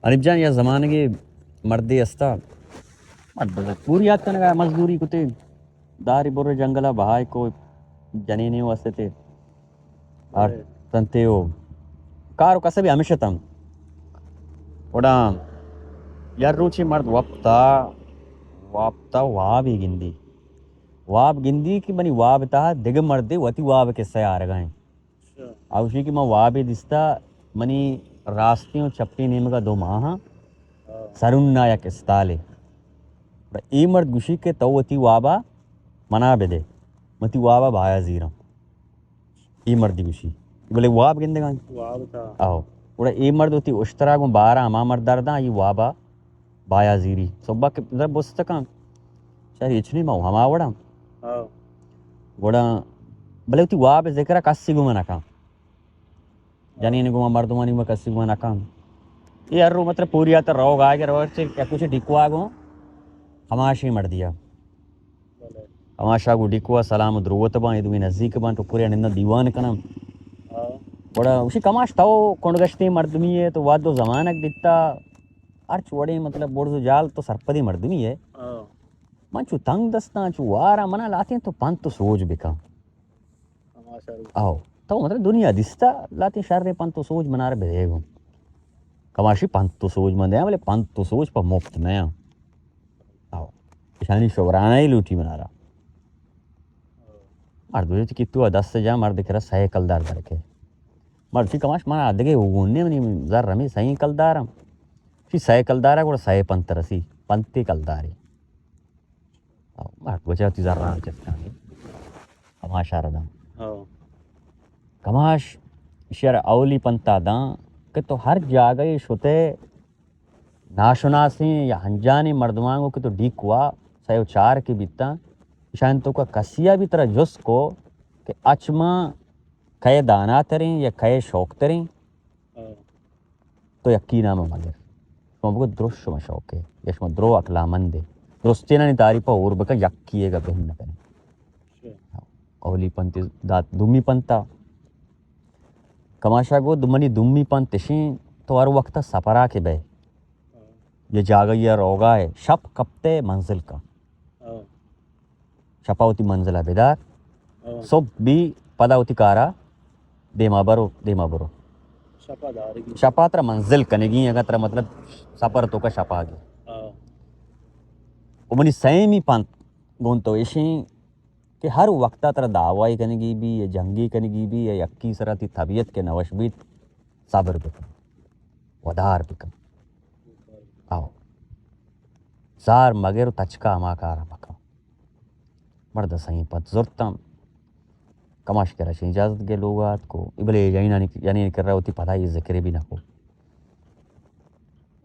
अनिब जान या ज़माने के मर्दे अस्ता मर्द पूरी याद करने का मजदूरी कुते दारी बोरे जंगला बहाय को जनीने वास्ते थे और तंते हो कारो कसबी हमेशा तम ओडा यार रूची मर्द वापता वाब ही गिंदी की बनी वाब ता दिग मर्दे वती वाब के सयार गए आवशी की मैं वाब दिस्ता मनी रास्तियों चप्पी नीम का दो माह सरुन्ना या किस्ताले ई मर्द गुशी के तो वती वाबा मना बेदे मती वाबा भाया जीरा ई मर्दी गुशी बोले वाब गिंदे गए वाब था आओ उड़ा ई मर्द होती उश्तरा को बारा हमा मर्दारदा ई वाबा बाया जीरी सोबा के इधर बुस्तका शायद इचनी माऊ हमा वड़ा वड़ा भले होती वाब ज़िक्र कस्सी गुमा नका जानी ने गुमा मर्दमानी में कस्सी गुमा नका ये यार मतलब पूरी आता रोग आ के रोग से क्या कुछ डिकवा गो हमाशी मर दिया हमाशा को डिकवा सलाम द्रुवत बा इदु नजदीक बा तो पूरे निंदा दीवान कना बड़ा उसी कमाश ताओ कोंडगश्ती मर्दमी है तो वादो जमानक दित्ता अर्च वड़े मतलब बोर्डो जाल तो सरपदी मर्दमी है मंचू तंग दस्ता चू वारा मना लाते तो पंत तो सोच बिका आओ तो मतलब दुनिया दिस्ता लाते शर्रे पंत तो सोच मना रहे बेगो कमाशी पंत तो सोच मंदे बोले पंत तो सोच पर मुफ्त नया आओ शानी शोराना ही लूटी बना रहा मर्द जो कितु 10 से जा मर्द करा सही कलदार करके मर्द की कमाश मना आदगे उगुन्ने मनी जर रमी सही कलदार शी सही कलदार है को सही पंत रसी पंते कलदारी मर्द बचा ती जर रहा चलता है कमाश आरदा कमाश शेर औली पंता दा कि तो हर जगह शुते नाशुनासी या हंजानी मर्दमांगो कि तो डीकुआ सयो चार के बीता शायद तो का कसिया भी तरह जुस को कि अचमा कहे दाना तरें या कहे शौक तरें तो यकीना में मगर तो हमको द्रुश्य में शौक है यश में द्रो अकला मंदे द्रुस्तेना नहीं तारीफा और बका यक्कीएगा बहन न करें औली पंते दात दुमी पंता कमाशा गो दुमनी दुम्मी पंतशी तो हर वक्त सपरा के बे ये जागैया रोगा है शप कपते मंजिल का शपावती मंजिला बेदार सब भी पदावती कारा देमा बरो शपा तर मंजिल कनेगी अगर तर मतलब सपर तो का शपा गे उमनी सैमी पंत गोन तो ऐसी कि हर वक्ता तरह दावाई कनेगी भी ये जंगी कनेगी भी ये यक्की सरती तबीयत के नवशबीत साबर बिकम वदार बिकम आओ जार मगर तचका अमाकार बका मर्द सही पत जुर्तम कमाश कर रहा इजाज़त के लोग को इबले यानी कर रहा होती पता ही जिक्र भी ना हो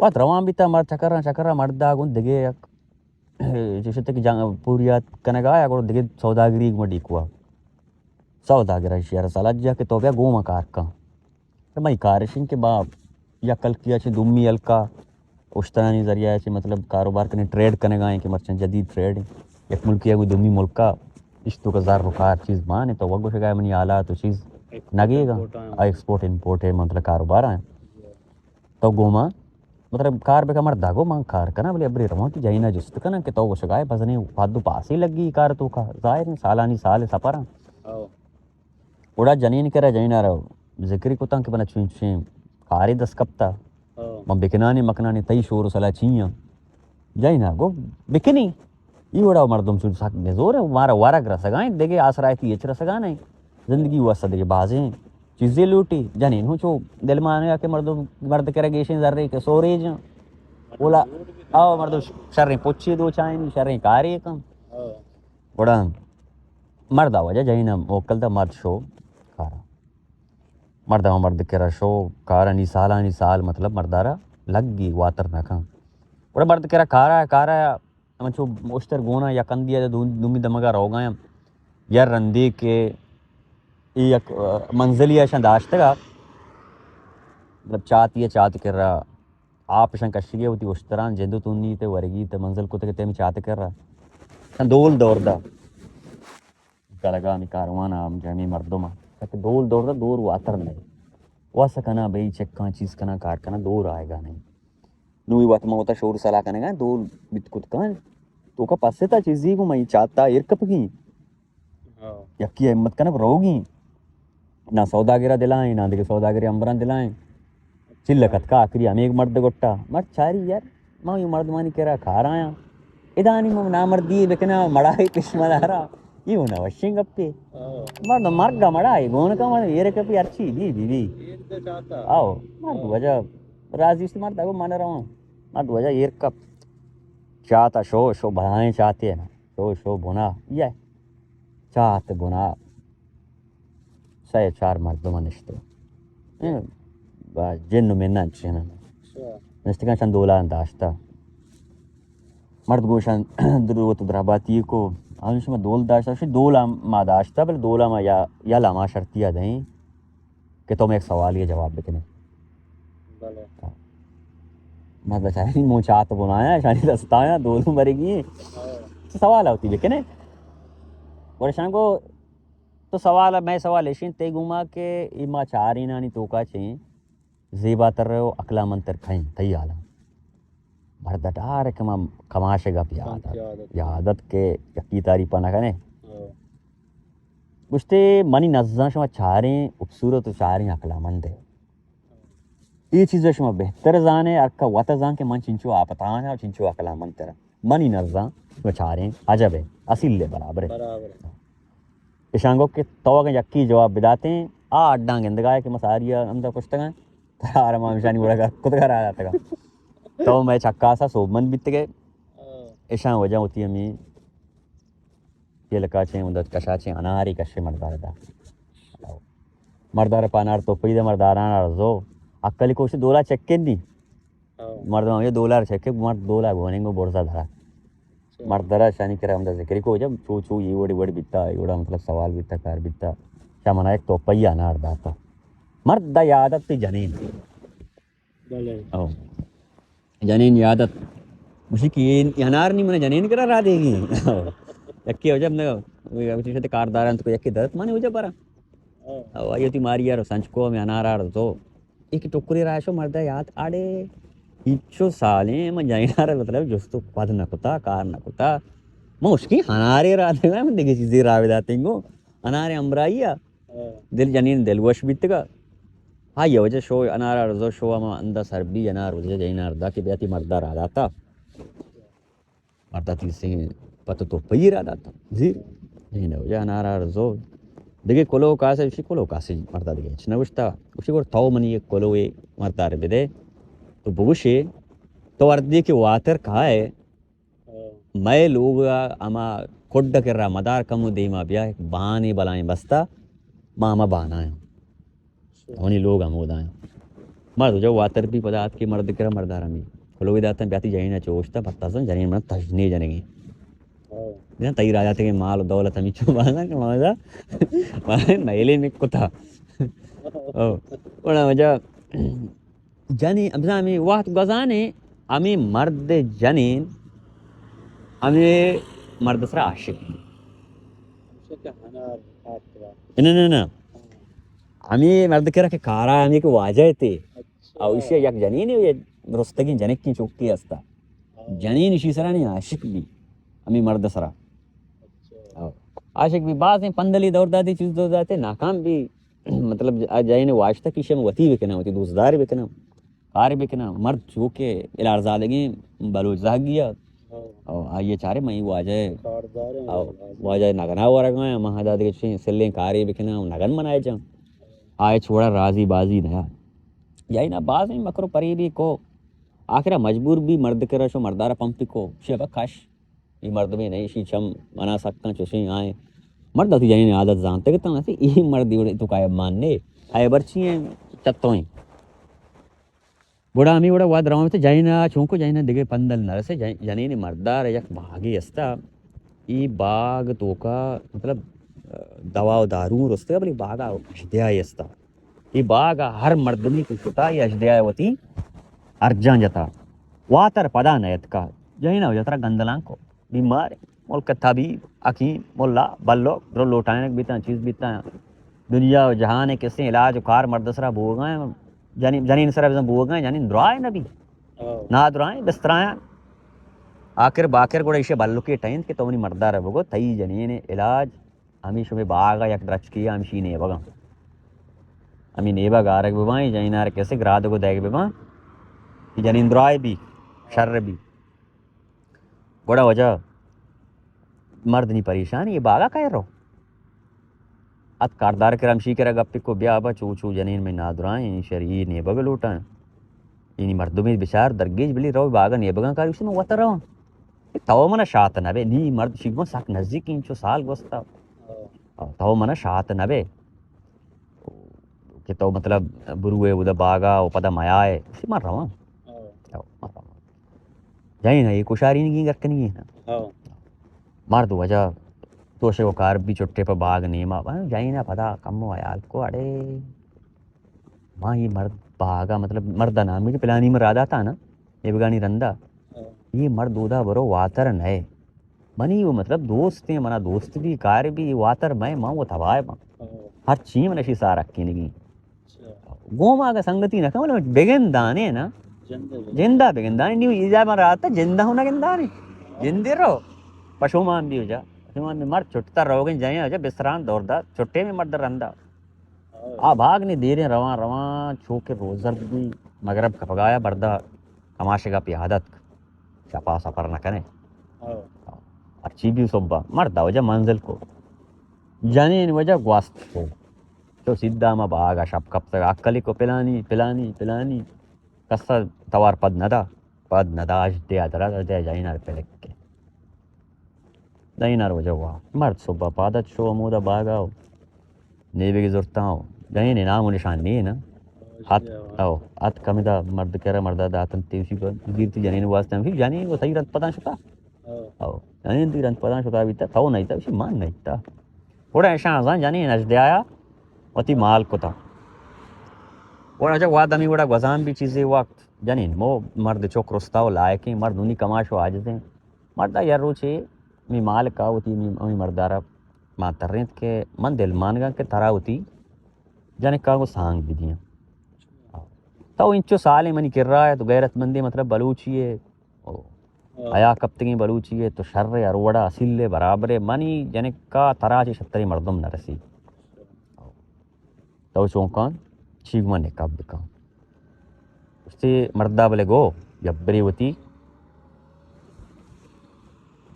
बात रवान भी था मर्द चकरा मर्दा गुन दिगे जैसे तक पूरियात कनगा या को दिगे सौदागरी मडी कुआ सौदागर शेयर सलाज्जा के तो गया गोमा कार का मैं कारशिंग के बाप या कल किया छे दुम्मी अलका उश्तरानी जरिया से मतलब कारोबार करने ट्रेड करने गए कि मर्चेंट जदीद ट्रेड एक मुल्क या कोई दुम्मी मुल्क का इश्तो का जार रुकार चीज़ माने तो वगो शगाय मनी आला तो चीज़ नगेगा एक्सपोर्ट इंपोर्ट है मतलब कारोबार है तो गोमा मतलब कार बेका मर दागो मांग कार कना बोले अबरे रवा की जाइना जुस्त कना के तो वो शगाय बसने फादू पास ही लगी कार तो का जाहिर नहीं सालानी साल सपरा उड़ा जनीन करे जाइना रहो जिक्र को तंग बना छुई कारी 10 कप्ता म बिकनानी मकनानी तई शोर सला छिया जाइना गो बिकनी ई उड़ा मर्दम सुन साक बेजोर है मारा वारा कर सगाए देगे आसराय की एच रसगा नहीं जिंदगी हुआ सदे बाजें चीज़ें लूटी जनीन हो छो दिल माने के मर्द करे गेशन जर्रे के सोरेज बोला आओ मर्द शर्रे पोछे दो चाइन शर्रे कारी कम बड़ा मर्द आवाज जाइना मोकल दा मर्द शो कारा मर्द केरा शो कारा नी साल मतलब मर्दारा लग गई वातर ना का बड़ा मर्द केरा कारा मचो मोस्टर गोना या कंदिया दुमी दमगा रोगा यार रंदी के एक मंजिलिया शादाश्त का मतलब चात कर रहा आप कशिगे होती उस तरह जेदू तुनी ते वरगी ते मंजिल को ते चात कर रहा दोल दौर दा गलगा मी कारवाना आम जमी मर्दों ताकि दोल दौर दा दूर वातर नहीं वह सकना भाई चक्का चीज़ कना कार कना दूर आएगा नहीं نوی وقت میں ہوتا شور سلا کرنے گا دو بیت کت کان تو کا پاسے تا چیزی کو میں چاہتا ارکپ کی یکی ہمت کنب روگی نہ سوداگرہ دلائیں نہ دیکھ سوداگری امبران دلائیں چلکت کا آخری ہمیں ایک مرد گٹا مرد چاری یار میں یہ مرد مانی کہہ رہا کھا رہا ہوں ادانی میں نا مردی بکنا مڑائی پشمہ دارا یہ ہونا وشنگ اپے مرد مرگا مڑائی گون کا مرد یہ رکپی ارچی دی بھی آو مرد وجہ راضی سے مرد اگو مانا رہا ہوں مرد وجہ یہ کپ چاہتا شو بنائیں چاہتے ہیں نا شو بنا یہ چاہتے بنا سائے چار مرد منشتے جن میں نچنا نشتکان شان دولا انداشتا مرد گوشان دروت دراباتی کو آنش میں دول داشتا شی دولا ما داشتا بل دولا ما یا لاما شرطیہ دیں کہ تم ایک سوال یہ جواب بکنے مرد بچایا نہیں مو چاہت بنایا شانی رستایا دولوں مرے گی سوال ہوتی بکنے ورشان کو تو سوال میں سوال ایشین تے گما کہ ایما چاری نانی توکا چیں زیبا تر رہے ہو اقلا منتر کھائیں تی آلام مرد ڈار ہے کہ میں کماشے گا پی عادت کے یقی تاری پانا کھنے گشتے منی نزدان شما چاریں خوبصورت و چاریں اقلا مند ہے یہ چیز شما بہتر زانے ارکا وطا زان کہ من چنچو آپتانا اور چنچو اقلا منتر منی نزدان شما چاریں عجب ہے اصیل لے برابر ہے اشانگو کہ تو اگر یکی جواب بداتے ہیں اڈاں گندگاہ کہ مساریہ اندر پشتگاں ترار ماں مشانی بڑا کر خود گھر آ جاتا گا تو میں چھکا سا سوبمن بیت گئے اشان وجہ ہوتی ہے ہمیں یہ لکا چھیں اندر کشا چھیں اناری کشے مردار دا مردار پانار تو پید مرداران ارزو اکلی کوشی دولا چکے نہیں مردمان یہ دولار چکے مرد دولا گوننگو بورسا دھرا مردارا شانی کرا ہم دا ذکری کو جب چو یہ وڑی بیتا یہ مطلب سوال بیتا کار بیتا شامنا ایک تو پئی انار داتا مرد دا یادت تی جنین جنین یادت مجھے کہ یہ انار نہیں منہ جنین کرا را دے گی یکی ہو جب نہ کارداران تو یکی درد مانے ہو جب برا آئیو تی ماری یار سنچکو میں انار آر تو ایک ٹکری راشو مردہ یاد آڑے ایچو سالیں میں جنین مطلب جستو پد نکتا کار نکتا میں اس کی انارے را دے گا میں دیکھے چیزیں راوی داتے گو انارے امبرائی دل جنین دل وش بیت گا ہاں یہ وجہ شو انار رزو شو اما اندہ سربی انار وجہ جینار دا کہ بیاتی مردہ را داتا مردہ تیل سے پتہ تو پئی را داتا زیر جینہ وجہ انار رزو دیکھے کلو کاسے اسی کلو کاسے مردہ دیکھے چنہ وشتا اسی کو تاو منی ایک کلوے مردہ رہ بدے تو بوشے تو اردی کے واتر کھائے میں لوگ اما کھڈ کر رہا مدار کمو دیما بیا ایک بانے بلائیں بستا ماما بانا ہے ہونی لوگ ہمود آئیں مرد جو واتر بھی پدات کے مرد کرا مردارہ میں کھلوگی داتا بیاتی جہینہ چوشتا پتا سن جنین مرد تجنے جنگی دینا تیر آ جاتے کہ مال و دولت ہمیں چو بانا کہ موزا نیلے میں کتا اوڑا وجہ جنین ابزا ہمیں وقت گزانے ہمیں مرد جنین ہمیں مرد سر عاشق نا ہمیں مرد کرا کہ کارا ہمیں کہ واجہ تھے اور اسے یک جنین ہے یہ رستگی جنک کی چوکی ہستا جنین اسی سرا نہیں عاشق بھی ہمیں مرد سرا عاشق بھی بعض ہیں پندلی دور داتی چیز دور داتے ناکام بھی مطلب جائیں واشتہ کی شے میں وطی بکنا ہوتی دوستدار بکنا کار بکنا مرد چوکے الارزادگی بلوچ زاگ گیا اور آئیے چارے میں واجہ نگنا ہوا رکھا ہے مہادا دیکھ سلیں کاری بکنا نگن منائے جاؤں آئے چھوڑا راضی بازی نیا یہی نا بعض میں مکرو پریبی کو آخرہ مجبور بھی مرد کرا شو مردارہ پمپی کو شیبہ کھاش یہ مرد میں نہیں شی چم منا سکتا چوشیں آئیں مرد ہوتی جائیں عادت زانتے کہتا ہوں ایسی یہی مرد دیوڑے تو کائے ماننے آئے برچی ہیں چتویں بڑا ہمیں بڑا واد رہا ہوں جائینا چونکو جائینا دیکھے پندل نرسے جنین مردار یک باغی استا یہ باغ تو کا مطلب دوا و دارو رستے بلی باغا اشدیائی استا یہ باغا ہر مردمی کی کتا یہ اشدیائی ہوتی ارجان جتا واتر پدا نیت کا جائینا ہو جاتا گندلان کو بیمار ملک طبیب حکیم ملا بلو برو لوٹائنک بیتا چیز بیتا دنیا و جہان کسے علاج و کار مرد سرا بھوگا ہیں جنین سرا بزن بھوگا ہیں جنین درائے نبی ना दुराए बिस्तराया आखिर बाखिर गोड़ा इसे बल्लु के टाइम के तो नहीं मर्दा रहे बगो तई जनी ने इलाज हमी शुमे बागा यक द्रच किया हम शी ने बगा हमी नेबा गारक बिबाई जैनार कैसे ग्राद को देख बिबा जनिंद्राय भी शर्र भी गोड़ा वजह मर्द नहीं परेशान ये बागा कह रहो अत कारदार करम शी करा गप्पी को ब्याह बा चू चू जनीन में नादुराए शरीर ने बगल उठा ini mardumi besar dargej beli raw baga ne baga kari usme watara taw mana shaat nabe ni mard shigma sak nazik incho sal gosta taw mana shaat nabe ke taw matlab buruwe uda baga opada mayae usi mar rawa jain hai kushari ni garkani hai mar do waja toshe ko kar bi chotte pa baag nema jain na pada kam ayal ko ade माँ ये मर्द बागा मतलब मर्दा नाम मुझे पिलानी में राधा था ना ये बगानी रंदा ये मर्द उदा बरो वातर नए मनी वो मतलब दोस्त हैं मना दोस्त भी कार्य भी वातर मैं माँ वो थवाए माँ हर चीज में नशी सारा की नहीं गो माँ का संगति ना मतलब बेगन दाने ना जिंदा बेगन दाने नहीं इजा में रात जिंदा होना जिंदा नहीं जिंदे रहो पशु मान भी हो जा पशु मान में मर्द छुटता रहोगे जाए हो जा बिस्तरान दौड़दा छुट्टे में मर्द रंदा आ भाग ने दे रहे रवां रवां छो के रोजर भी मगरब का पगाया बर्दा कमाशे का पियादत शपा सफर न करे अच्छी भी सुब्बा मर्दा वजह मंजिल को जाने इन वजह ग्वास्त को तो सीधा में भागा शब कब तक अक्कली को पिलानी पिलानी पिलानी कस्सा तवार पद नदा आज दे अदरा दे जाइनार पे लिख के जाइनार वजह हुआ मर्द सुब्बा पादत शो अमूदा भागा हो नेबे की जरूरत हो जाइए नाम निशान नहीं है ना हाथ आओ हाथ कमिदा मर्द कह रहा मर्दा दातन तेजी पर गिरती जाने ने वास्ते हम जाने वो सही रंत पता शुता आओ जाने ती रंत पता शुता भी था वो नहीं था उसे मान नहीं था थोड़ा ऐसा आसान जाने नजदे आया वती माल को था और अच्छा वाद हमें बड़ा गजान भी चीज़ें वक्त जाने वो मर्द चौक रुस्ता हो लायक है मर्द उन्हीं कमाश हो आज से मर्दा यार रोचे मी माल का होती मी मर्दारा मातरेंत के मन दिल मानगा के तरा होती जाने का वो सांग भी दिया तो इंचो साल मनी कर रहा है तो गैरतमंदी मतलब बलूची है आया कप्तगी बलूची है तो शर्र अरोड़ा असिल्ले बराबर मनी जाने का तराजी छत्तरी मर्दम न रसी तो चौंकान चीगमा ने कब बिका उससे मर्दा बले गो जब्बरी होती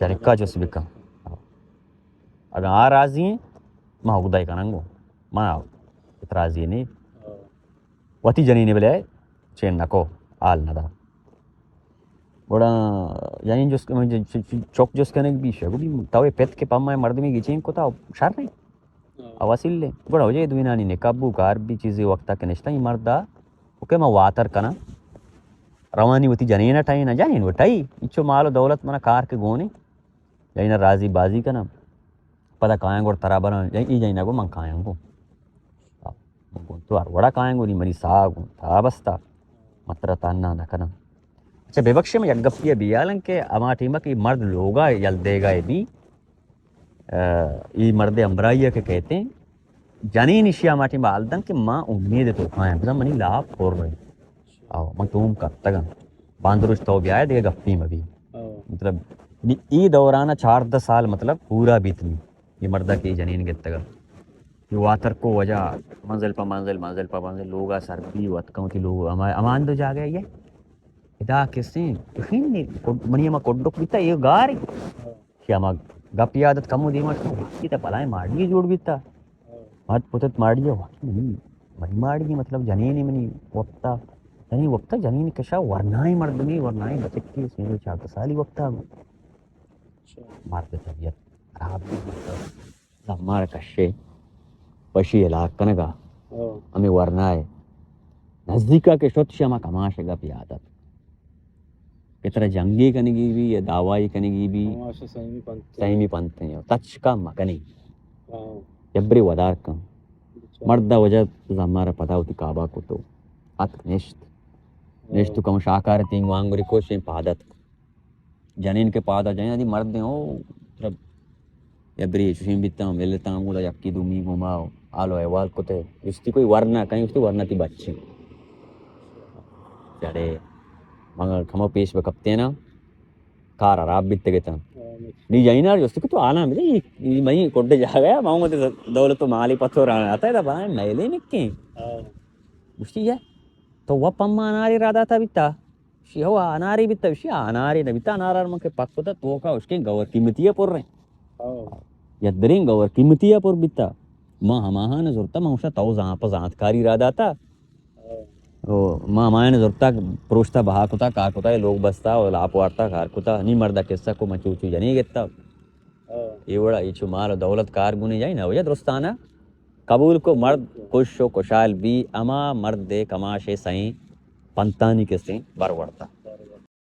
जाने का जो बिका अगर आ राजी हैं माँ उगदाई करेंगो माँ राजी नहीं वती जनी ने बोले चेन नको आल नदा बड़ा यानी जो चौक जो उसके भी है वो भी तवे पेट के पम्मा मर्द में गिचें को था शार नहीं अवासिल ले बड़ा हो जाए दुनिया ने काबू कार भी चीज़ें वक्ता के निश्ता ही मर्दा ओके मैं वातर कना रवानी होती जनी ना टाई ना जानी वो टाई इच्छो मालो दौलत मना कार के गोने जाइना राजी बाजी का ना पता कायंगो तरा बना ई जाइना को मंग कायंगो तो वड़ा कायंगो नहीं मनी सागो था बस्ता मत्र ताना ना कना अच्छा बेबक्षे में यगप्पी बियालन के अमा टीमा की मर्द लोगा यल देगा ये भी ये मर्द अम्बराइया के कहते हैं जानी निशिया माटी बालदन के माँ उम्मीद तो खाएं मतलब मनी लाभ खोर रहे आओ मैं तुम कब तक बांदरुश तो भी आए देगा गप्पी में भी मतलब ये दौराना 4-10 साल मतलब पूरा बीतनी ये मर्दा की जनीन के तक ये वातर को वजह मंजिल पर मंजिल लोगा सरबी वतकों की लोग अमान तो जा गया ये इदा किसी नहीं मनी मा कोड्डोक बीता ये गारी श्यामा गप्पी आदत कम दी मत की तो पलाए माड़ी जोड़ बीता मत पुतत माड़ी मनी माड़ी मतलब जनीन मनी वक्ता जनीन कशा वरनाई मर्दनी वरनाई बचकी इसमें 4 साल वक्ता मारते तबियत खराब हमारा कशे पशी इलाक कनगा हमें वरना है नजदीका के शोत श्यामा कमाशेगा भी आदत इतना जंगी कनेगी भी या दावाई कनेगी भी सही में पंथ है तच का मकनी जबरी वदार का मर्दा वजह हमारा पता होती काबा को तो अत निश्त कम शाकार तिंग वांगुरी को से पादत जनीन के पादा जाए यदि मर्द हो मतलब जबरी सुशीम बिता मिलता हूँ तो यक्की दूमी घुमाओ आलो अहवाल को ते उसकी कोई वरना कहीं उसकी वरना थी बच्ची चढ़े مگر کھمو پیش بکپتے نا کار عراب بیتے گیتا نہیں جائیں نا جوستو کہ تو آنا ملے یہ میں کوڈے جا گیا ماؤں گا دولتو مالی پتھو رانا آتا ہے دا بائیں میلے نکیں بشتی ہے تو وہ پمما اناری رادا تا بیتا شی ہوا اناری بیتا شی اناری نبیتا انارار مکے پاکو تا تو کا اس کے گور قیمتیہ پر رہے یا درین گور قیمتیہ پر بیتا ماں ہماہا نظرتا ماں تاو زہاں پا زہاں کاری رادا تا ماں ہماہا نظرتا پروشتا بہا کتا کار کتا لوگ بستا اور لاپوارتا کار کتا نہیں مردہ کسا کو مچو چو جنی گتا یہ بڑا یہ چھو مال و دولت کار گونے جائیں نا وجہ درستانا قبول کو مرد خوش و کشال بھی اما مرد دے کماشے سائیں پنتانی کے سائیں بر ورتا